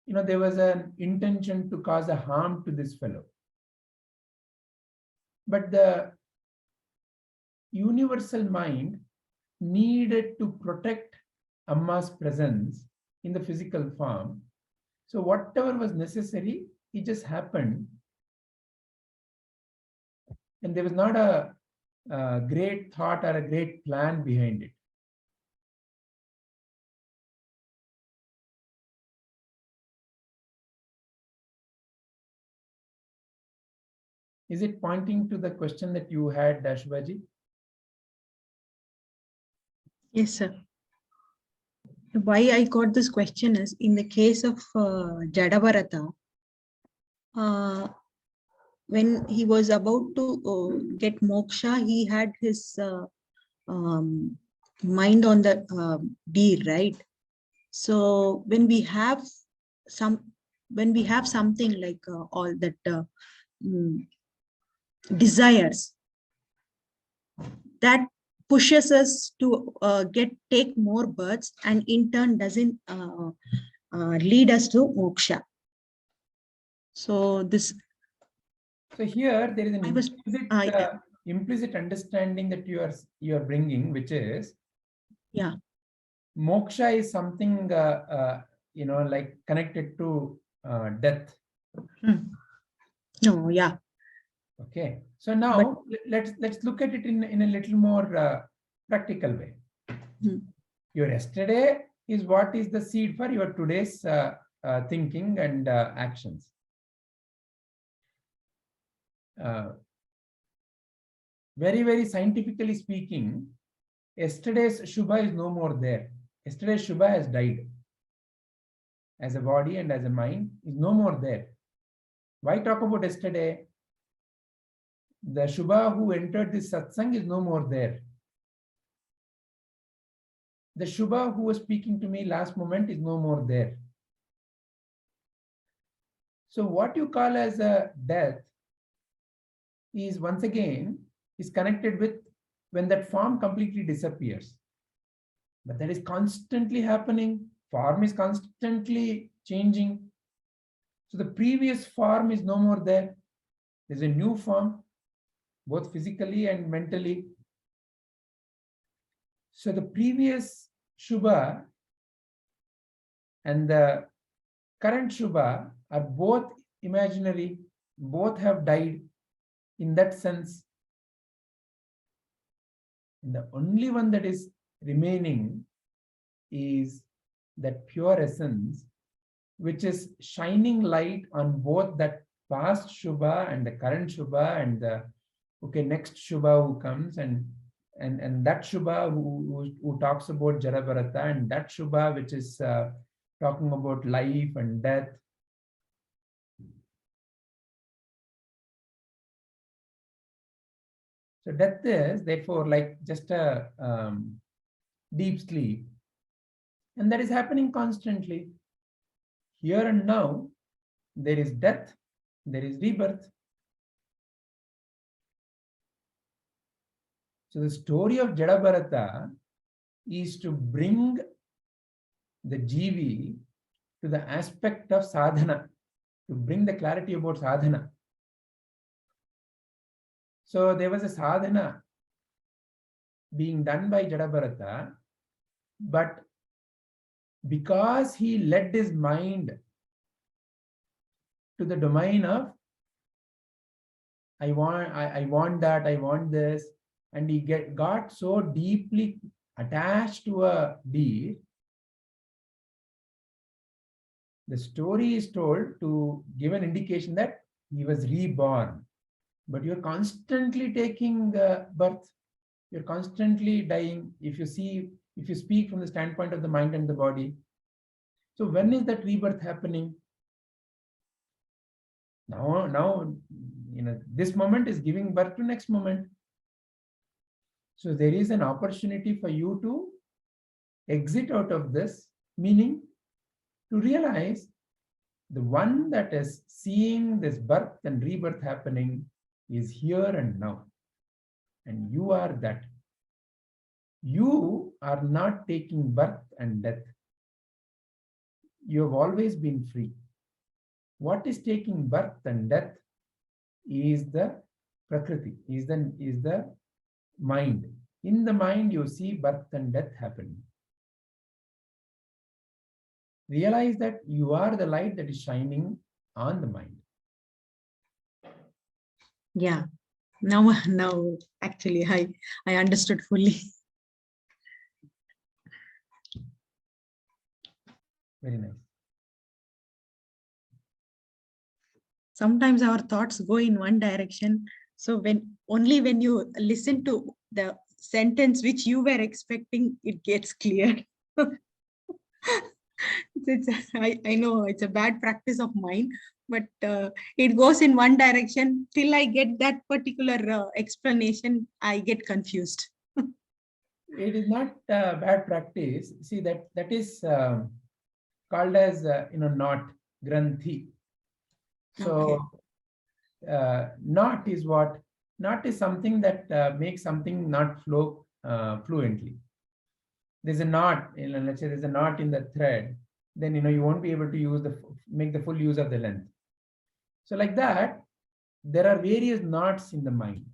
there was an intention to cause a harm to this fellow. But the universal mind needed to protect Amma's presence in the physical form. So whatever was necessary, it just happened. And there was not a great thought or a great plan behind it. Is it pointing to the question that you had, Shubhaji? Yes, sir. Why I got this question is in the case of Jadabharata, when he was about to get moksha, he had his mind on the deer, right? So when we have something like all that desires, that pushes us to take more births, and in turn doesn't lead us to moksha. So this. So here there is an implicit, implicit understanding that you are bringing, which is, yeah, moksha is something like connected to death. No, yeah. Okay, so now let's look at it in a little more practical way. Your yesterday is what is the seed for your today's thinking and actions. Very, very scientifically speaking, yesterday's Shubha is no more there. Yesterday's Shubha has died. As a body and as a mind is no more there. Why talk about yesterday? The Shubha who entered this satsang is no more there. The Shubha who was speaking to me last moment is no more there. So what you call as a death is once again is connected with when that form completely disappears. But that is constantly happening. Form is constantly changing. So the previous form is no more there. There's a new form, both physically and mentally. So the previous Shubha and the current Shubha are both imaginary, both have died in that sense. And the only one that is remaining is that pure essence, which is shining light on both that past Shubha and the current Shubha and the next Shubha who comes, and that Shubha who talks about Jara Bharata, and that Shubha which is talking about life and death. So death is therefore like just a deep sleep, and that is happening constantly. Here and now, there is death, there is rebirth. So the story of Jada Bharata is to bring the Jivi to the aspect of sadhana, to bring the clarity about sadhana. So there was a sadhana being done by Jada Bharata, but because he led his mind to the domain of I want that, I want this, and he got so deeply attached to a deed, the story is told to give an indication that he was reborn. But you're constantly taking the birth, you're constantly dying if you speak from the standpoint of the mind and the body. So when is that rebirth happening? Now, this moment is giving birth to next moment. So there is an opportunity for you to exit out of this, meaning to realize the one that is seeing this birth and rebirth happening is here and now. And you are that. You are not taking birth and death. You have always been free. What is taking birth and death is the Prakriti, is the mind. In the mind, you see birth and death happening. Realize that you are the light that is shining on the mind. Yeah. Now actually I understood fully. Very nice. Sometimes our thoughts go in one direction. So when you listen to the sentence which you were expecting, it gets clear. I know it's a bad practice of mine, but it goes in one direction. Till I get that particular explanation, I get confused. It is not bad practice. See, that is called as knot, granthi. So knot is what Knot is something that makes something not flow fluently. There's a knot, let's say there's a knot in the thread, then you won't be able to make the full use of the length. So like that, there are various knots in the mind.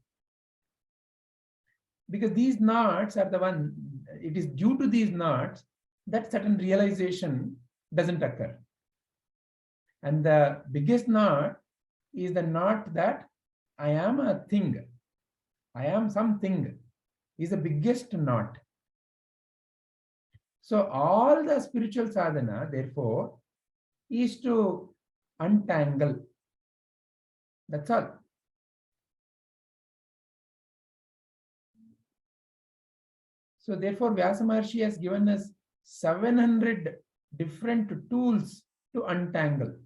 Because these knots are the one, it is due to these knots that certain realization doesn't occur. And the biggest knot is the knot that I am a thing, I am something, is the biggest knot. So all the spiritual sadhana, therefore, is to untangle. That's all. So therefore, Vyasa Maharshi has given us 700 different tools to untangle.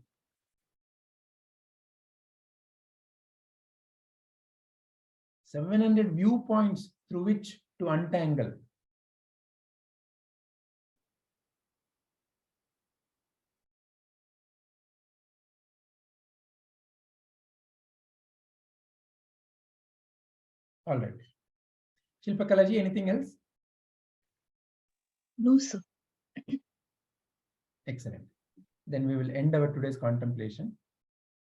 "700 viewpoints through which to untangle." All right. Shilpa Kalaji, anything else? No, sir. Excellent. Then we will end our today's contemplation.